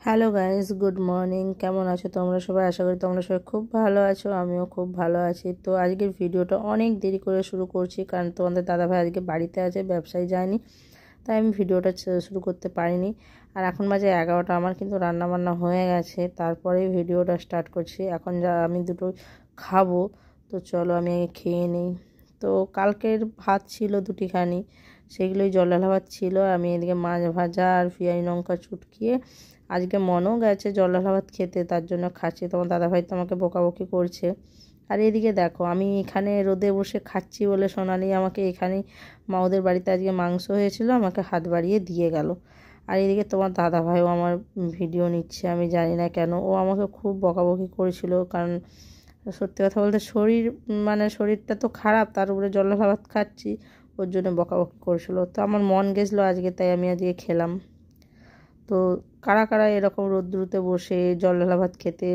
Hello guys, good morning. কেমন আছো তোমরা সবাই? আশা করি তোমরা সবাই খুব ভালো আছো। আমিও খুব ভালো আছি। তো আজকের ভিডিওটা অনেক দেরি করে শুরু করছি, কারণ তোমাদের দাদাভাই আজকে বাড়িতে আছে, ব্যবসায় যায়নি, তাই আমি ভিডিওটা শুরু করতে পারিনি। আর এখন বাজে 11টা। আমার কিন্তু রান্নাবান্না হয়ে গেছে, তারপরেই ভিডিওটা স্টার্ট করছি। এখন আমি দুটো খাবো, তো চলো আমি আগে খেয়ে নিই। তো কালকের ভাত ছিল দুটিখানি, সেগুলোই জলঢালা ভাত ছিল। আমি এদিকে মাছ ভাজা আর পেঁয়াজ লঙ্কা চুটকিয়ে আজকে মনও গেছে জলঢালা ভাত খেতে, তার জন্য খাচ্ছি। তোমার দাদাভাই তো আমাকে বকাবকি করছে। আর এদিকে দেখো, আমি এখানে রোদে বসে খাচ্ছি বলে সোনালি আমাকে এখানেই, ওদের বাড়িতে আজকে মাংস হয়েছিল, আমাকে হাত বাড়িয়ে দিয়ে গেল। আর এদিকে তোমার দাদাভাইও আমার ভিডিও নিচ্ছে, আমি জানি না কেন। ও আমাকে খুব বকাবকি করেছিল, কারণ সত্যি কথা বলতে শরীরটা তো খারাপ, তার উপরে জলঢালা ভাত খাচ্ছি, ওর জন্য বকাবকি করেছিল। তো আমার মন গেছিলো আজকে, তাই আমি আজকে খেলাম। তো কারা কারা এরকম রোদ্রুতে বসে জলঢালা ভাত খেতে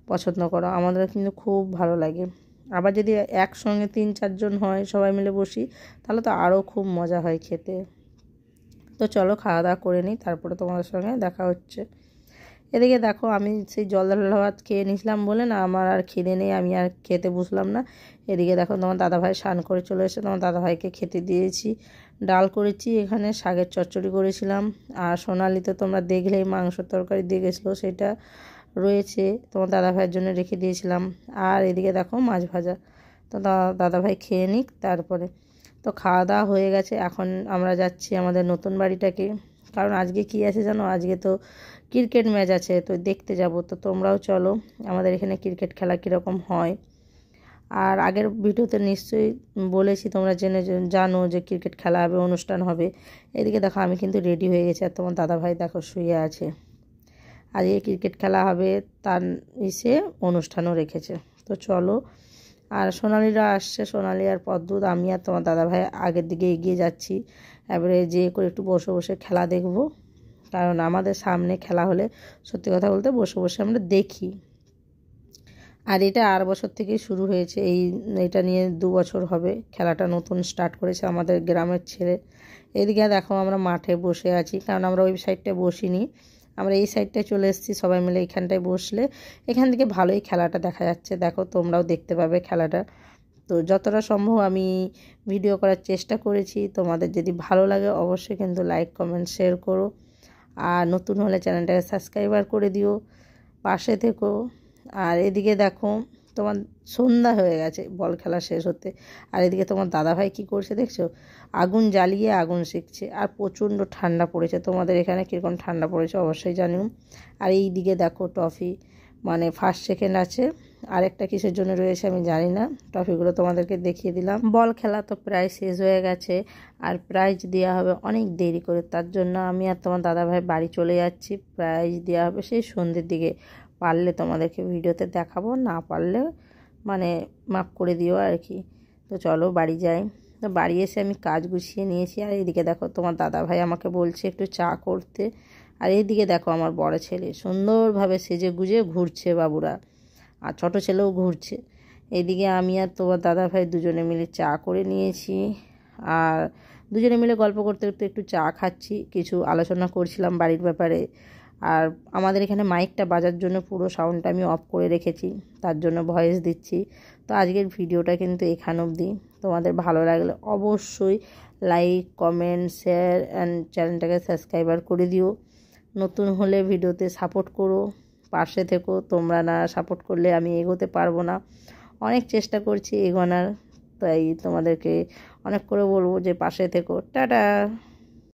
পছন্দ করো? আমাদের কিন্তু খুব ভালো লাগে। আবার যদি একসঙ্গে 3-4 জন হয়, সবাই মিলে বসি, তাহলে তো আরও খুব মজা হয় খেতে। তো চলো খাওয়া দাওয়া করে নিই, তারপরে তোমাদের সঙ্গে দেখা হচ্ছে। এদিকে দেখো, আমি সেই জলঢালা ভাত খেয়ে নিয়েছিলাম বলে না, আমার আর খিদে নেই, আমি আর খেতে বসলাম না। এদিকে দেখো, তোমার দাদাভাই স্নান করে চলে এসে তোমার দাদাভাইকে খেতে দিয়েছি। ডাল করেছি, এখানে শাকের চচ্চড়ি করেছিলাম। আর সোনালি তো তোমরা দেখলেই মাংসর তরকারি দিয়ে গেছিলো, সেটা রয়েছে, তোমার দাদাভাইয়ের জন্য রেখে দিয়েছিলাম। আর এদিকে দেখো মাছ ভাজা। তো দাদাভাই খেয়ে নিক তারপরে। তো খাওয়া দাওয়া হয়ে গেছে, এখন আমরা যাচ্ছি আমাদের নতুন বাড়িটাকে। কারণ আজকে কি আছে জানো, আজকে তো ক্রিকেট ম্যাচ আছে, তো দেখতে যাব। তো তোমরাও চলো, আমাদের এখানে ক্রিকেট খেলা কীরকম হয়। আর আগের ভিডিওতে নিশ্চয়ই বলেছি, তোমরা জানো যে ক্রিকেট খেলা হবে, অনুষ্ঠান হবে। এদিকে দেখো, আমি কিন্তু রেডি হয়ে গেছি, আর তোমার দাদাভাই দেখো শুয়ে আছে। আজকে ক্রিকেট খেলা হবে, তার অনুষ্ঠানও রেখেছে। তো চলো। আর সোনালিরা আসছে, সোনালি আর পদ্মুত, আমি আর তোমার দাদাভাই আগের দিকে এগিয়ে যাচ্ছি। এবারে যে করে একটু বসে বসে খেলা দেখব, কারণ আমাদের সামনে খেলা হলে সত্যি কথা বলতে বসে বসে আমরা দেখি। আর এটা আর বছর থেকেই শুরু হয়েছে, এটা নিয়ে 2 বছর হবে খেলাটা নতুন স্টার্ট করেছে আমাদের গ্রামের ছেলে। এদিকে দেখো, আমরা মাঠে বসে আছি, কারণ আমরা ওই সাইডটায় বসিনি, আমরা এই সাইডটায় চলে এসেছি। সবাই মিলে এখানটায় বসলে এখান থেকে ভালোই খেলাটা দেখা যাচ্ছে। দেখো, তোমরাও দেখতে পাবে খেলাটা। তো যতটা সম্ভব আমি ভিডিও করার চেষ্টা করেছি। তোমাদের যদি ভালো লাগে অবশ্যই কিন্তু লাইক কমেন্ট শেয়ার করো। আর নতুন হলে চ্যানেলটাকে সাবস্ক্রাইবার করে দিও, পাশে থেকো। আর এদিকে দেখো, তোমার সন্ধ্যা হয়ে গেছে বল খেলা শেষ হতে। আর এদিকে তোমার দাদাভাই কি করছে দেখছো, আগুন জ্বালিয়ে আগুন শিখছে। আর প্রচণ্ড ঠান্ডা পড়েছে, তোমাদের এখানে কীরকম ঠান্ডা পড়েছে অবশ্যই জানিও। আর এই দিকে দেখো ট্রফি, ফার্স্ট সেকেন্ড আছে, আরেকটা কিসের জন্য রয়েছে আমি জানি না। ট্রফিগুলো তোমাদেরকে দেখিয়ে দিলাম। বল খেলা তো প্রায় শেষ হয়ে গেছে, আর প্রাইজ দেওয়া হবে অনেক দেরি করে, তার জন্য আমি আর তোমার দাদাভাই বাড়ি চলে যাচ্ছি। প্রাইজ দেওয়া হবে সেই সন্ধ্যের দিকে। পারলে তোমাদেরকে ভিডিওতে দেখাবো, না পারলে মাফ করে দিও আর কি। তো চলো বাড়ি যাই। তো বাড়ি এসে আমি কাজ গুছিয়ে নিয়েছি। আর এইদিকে দেখো, তোমার দাদাভাই আমাকে বলছে একটু চা করতে। আর এইদিকে দেখো, আমার বড় ছেলে সুন্দরভাবে সেজে গুজে ঘুরছে বাবুরা, আর ছোটো ছেলেও ঘুরছে। এইদিকে আমি আর তোমার দাদাভাই দুজনে মিলে চা করে নিয়েছি। আর দুজনে মিলে গল্প করতে করতে একটু চা খাচ্ছি, কিছু আলোচনা করছিলাম বাড়ির ব্যাপারে। আর আমাদের এখানে মাইকটা বাজার জন্য পুরো সাউন্ডটা আমি অফ করে রেখেছি, তার জন্য ভয়েস দিচ্ছি। তো আজকের ভিডিওটা কিন্তু এখান অবধি। তোমাদের ভালো লাগলে অবশ্যই লাইক কমেন্ট শেয়ার অ্যান্ড চ্যানেলটাকে সাবস্ক্রাইবার করে দিও। নতুন হলে ভিডিওতে সাপোর্ট করো, পাশে থেকো। তোমরা না সাপোর্ট করলে আমি এগোতে পারবো না। অনেক চেষ্টা করছি এগোনার, তাই তোমাদেরকে অনেক করে বলবো যে পাশে থেকো। টাটা।